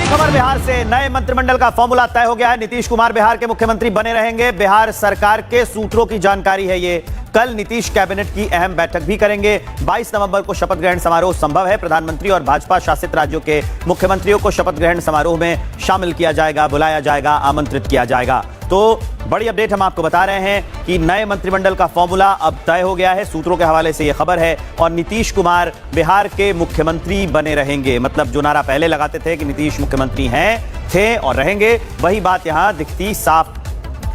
खबर बिहार से। नए मंत्रिमंडल का फॉर्मूला तय हो गया है। नीतीश कुमार बिहार के मुख्यमंत्री बने रहेंगे। बिहार सरकार के सूत्रों की जानकारी है ये। कल नीतीश कैबिनेट की अहम बैठक भी करेंगे। 22 नवंबर को शपथ ग्रहण समारोह संभव है। प्रधानमंत्री और भाजपा शासित राज्यों के मुख्यमंत्रियों को शपथ ग्रहण समारोह में शामिल किया जाएगा, बुलाया जाएगा, आमंत्रित किया जाएगा। तो बड़ी अपडेट हम आपको बता रहे हैं कि नए मंत्रिमंडल का फॉर्मूला अब तय हो गया है। सूत्रों के हवाले से यह खबर है और नीतीश कुमार बिहार के मुख्यमंत्री बने रहेंगे। मतलब जो नारा पहले लगाते थे कि नीतीश मुख्यमंत्री हैं, थे और रहेंगे, वही बात यहां दिखती साफ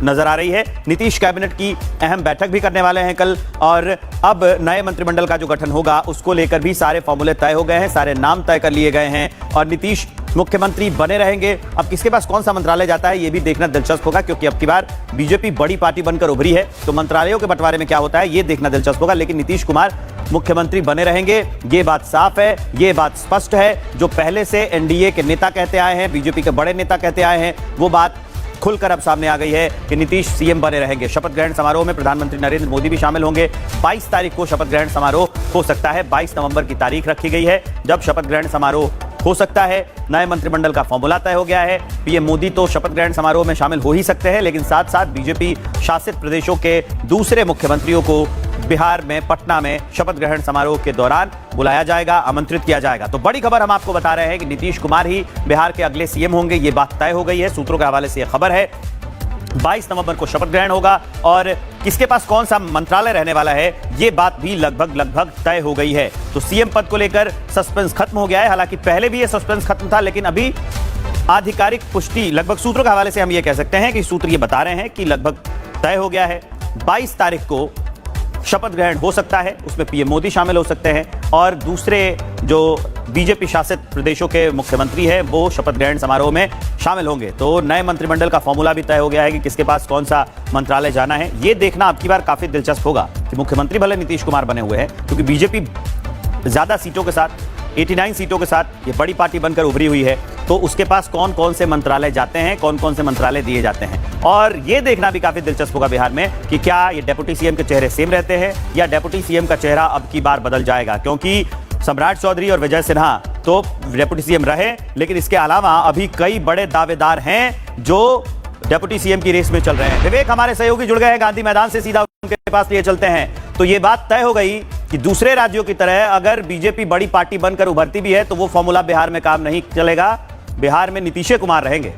नजर आ रही है। नीतीश कैबिनेट की अहम बैठक भी करने वाले हैं कल और अब नए मंत्रिमंडल का जो गठन होगा उसको लेकर भी सारे फॉर्मूले तय हो गए हैं, सारे नाम तय कर लिए गए हैं और नीतीश मुख्यमंत्री बने रहेंगे। अब किसके पास कौन सा मंत्रालय जाता है ये भी देखना दिलचस्प होगा, क्योंकि अब की बार बीजेपी बड़ी पार्टी बनकर उभरी है, तो मंत्रालयों के बंटवारे में क्या होता है ये देखना दिलचस्प होगा। लेकिन नीतीश कुमार मुख्यमंत्री बने रहेंगे, ये बात साफ है, ये बात स्पष्ट है। जो पहले से एनडीए के नेता कहते आए हैं, बीजेपी के बड़े नेता कहते आए हैं, वो बात खुलकर अब सामने आ गई है कि नीतीश सीएम बने रहेंगे। शपथ ग्रहण समारोह में प्रधानमंत्री नरेंद्र मोदी भी शामिल होंगे। 22 तारीख को शपथ ग्रहण समारोह हो सकता है। 22 नवंबर की तारीख रखी गई है जब शपथ ग्रहण समारोह हो सकता है। नए मंत्रिमंडल का फॉर्मूला तय हो गया है। पीएम मोदी तो शपथ ग्रहण समारोह में शामिल हो ही सकते हैं, लेकिन साथ साथ बीजेपी शासित प्रदेशों के दूसरे मुख्यमंत्रियों को बिहार में, पटना में शपथ ग्रहण समारोह के दौरान बुलाया जाएगा, आमंत्रित किया जाएगा। तो बड़ी खबर हम आपको बता रहे हैं कि नीतीश कुमार ही बिहार के अगले सीएम होंगे, ये बात तय हो गई है। सूत्रों के हवाले से यह खबर है। 22 नवंबर को शपथ ग्रहण होगा और किसके पास कौन सा मंत्रालय रहने वाला है ये बात भी लगभग तय हो गई है। तो सीएम पद को लेकर सस्पेंस खत्म हो गया है। हालांकि पहले भी ये सस्पेंस खत्म था, लेकिन अभी आधिकारिक पुष्टि लगभग सूत्रों के हवाले से हम ये कह सकते हैं कि सूत्र ये बता रहे हैं कि लगभग तय हो गया है। 22 तारीख को शपथ ग्रहण हो सकता है, उसमें पीएम मोदी शामिल हो सकते हैं और दूसरे जो बीजेपी शासित प्रदेशों के मुख्यमंत्री हैं वो शपथ ग्रहण समारोह में शामिल होंगे। तो नए मंत्रिमंडल का फॉर्मूला भी तय हो गया है कि किसके पास कौन सा मंत्रालय जाना है। ये देखना अब की बार काफी दिलचस्प होगा कि मुख्यमंत्री भले नीतीश कुमार बने हुए हैं, क्योंकि बीजेपी ज्यादा सीटों के साथ, 89 सीटों के साथ ये बड़ी पार्टी बनकर उभरी हुई है, तो उसके पास कौन कौन से मंत्रालय जाते हैं, कौन कौन से मंत्रालय दिए जाते हैं। और ये देखना भी काफी दिलचस्प होगा बिहार में कि क्या ये डेप्यूटी सीएम के चेहरे सेम रहते हैं या डेप्यूटी सीएम का चेहरा अब की बार बदल जाएगा। क्योंकि सम्राट चौधरी और विजय सिन्हा तो डेप्यूटी सीएम रहे, लेकिन इसके अलावा अभी कई बड़े दावेदार हैं जो डेप्यूटी सीएम की रेस में चल रहे हैं। विवेक हमारे सहयोगी जुड़ गए हैं गांधी मैदान से, सीधा उनके पास लिए चलते हैं। तो ये बात तय हो गई कि दूसरे राज्यों की तरह अगर बीजेपी बड़ी पार्टी बनकर उभरती भी है तो वो फॉर्मूला बिहार में काम नहीं चलेगा। बिहार में नीतीश कुमार रहेंगे।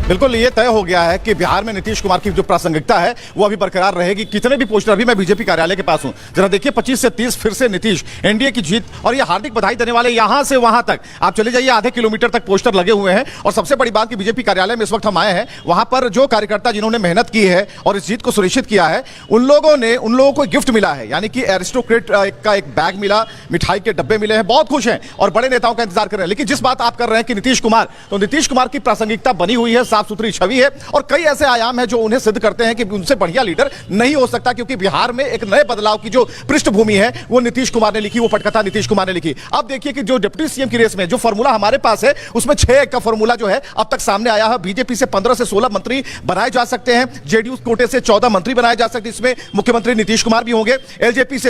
बिल्कुल ये तय हो गया है कि बिहार में नीतीश कुमार की जो प्रासंगिकता है वो अभी बरकरार रहेगी। कितने भी पोस्टर, अभी मैं बीजेपी कार्यालय के पास हूं, जरा देखिए 25 से 30 फिर से नीतीश, एनडीए की जीत, और ये हार्दिक बधाई देने वाले यहां से वहां तक आप चले जाइए, आधे किलोमीटर तक पोस्टर लगे हुए हैं। और सबसे बड़ी बात कि बीजेपी कार्यालय में इस वक्त हम आए हैं, वहां पर जो कार्यकर्ता जिन्होंने मेहनत की है और इस जीत को सुनिश्चित किया है, उन लोगों को गिफ्ट मिला है, यानी कि एरिस्टोक्रेट का एक बैग मिला, मिठाई के डब्बे मिले हैं, बहुत खुश हैं और बड़े नेताओं का इंतजार कर रहे हैं। लेकिन जिस बात आप कर रहे हैं कि नीतीश कुमार, तो नीतीश कुमार की प्रासंगिकता बनी हुई है, साफ सुथरी छवि है और कई ऐसे आयाम हैं जो उन्हें सिद्ध करते हैं कि उनसे बढ़िया लीडर नहीं हो सकता। क्योंकि बिहार में एक नए बदलाव की जो पृष्ठभूमि है वो नीतीश कुमार ने लिखी, वो पटकथा नीतीश कुमार ने लिखी। अब देखिए कि जो डिप्टी सीएम की रेस में जो फॉर्मूला हमारे पास है उसमें 6 का फॉर्मूला जो है अब तक सामने आया है। बीजेपी से 15 से 16 मंत्री बनाए जा सकते हैं, जेडीयू कोटे से 14 मंत्री बनाए जा सकते हैं, इसमें मुख्यमंत्री नीतीश कुमार भी होंगे, एलजेपी से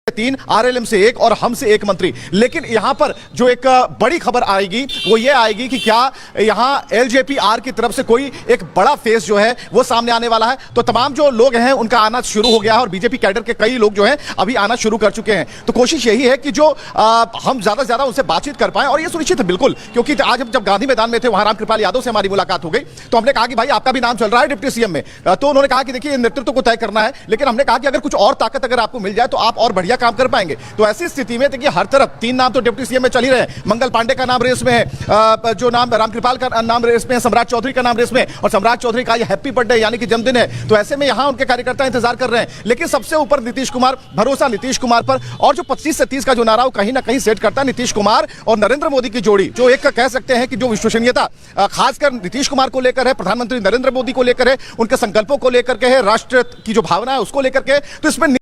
3, आरएलएम से 1 और हम से 1 मंत्री। लेकिन यहां पर जो एक बड़ी खबर आएगी वो ये आएगी कि क्या यहां एलजेपीआर की तरफ से कोई एक बड़ा फेस जो है वो सामने आने वाला है। तो तमाम जो लोग हैं उनका आना शुरू हो गया है और बीजेपी कैडर के कई लोग जो हैं अभी आना शुरू कर चुके हैं। तो कोशिश यही है कि जो हम ज्यादा से ज्यादा उनसे बातचीत कर पाएं और ये सुनिश्चित है बिल्कुल, क्योंकि आज हम जब गांधी मैदान में थे वहां रामकृपाल यादव से हमारी मुलाकात हो गई, तो हमने कहा कि भाई आपका भी नाम चल रहा है डिप्टी सीएम में। तो उन्होंने कहा कि देखिए नेतृत्व को तय करना है, लेकिन हमने कहा कि अगर कुछ और ताकत अगर आपको मिल जाए तो आप और बढ़िया काम कर पाएंगे। तो ऐसी स्थिति में देखिए हर तरफ 3 नाम तो डिप्टी सीएम में चल ही रहे। मंगल पांडे का नाम रेस में है, जो नाम रामकृपाल का नाम रेस में है, सम्राट चौधरी का नाम रेस में, और सम्राट चौधरी का ये हैप्पी बर्थडे यानी कि जन्मदिन है। तो ऐसे में यहां उनके कार्यकर्ता इंतजार कर रहे हैं। लेकिन सबसे ऊपर नीतीश कुमार, भरोसा नीतीश कुमार पर, और जो 25 से 30 का जो नारा वो कहीं ना कहीं सेट करता है नीतीश कुमार और नरेंद्र मोदी की जोड़ी, जो एक कह सकते हैं कि जो विश्वसनीयता खासकर नीतीश कुमार को लेकर है, प्रधानमंत्री नरेंद्र मोदी को लेकर है, उनके संकल्पों को लेकर के है, राष्ट्र की जो भावना है उसको लेकर के, तो इसमें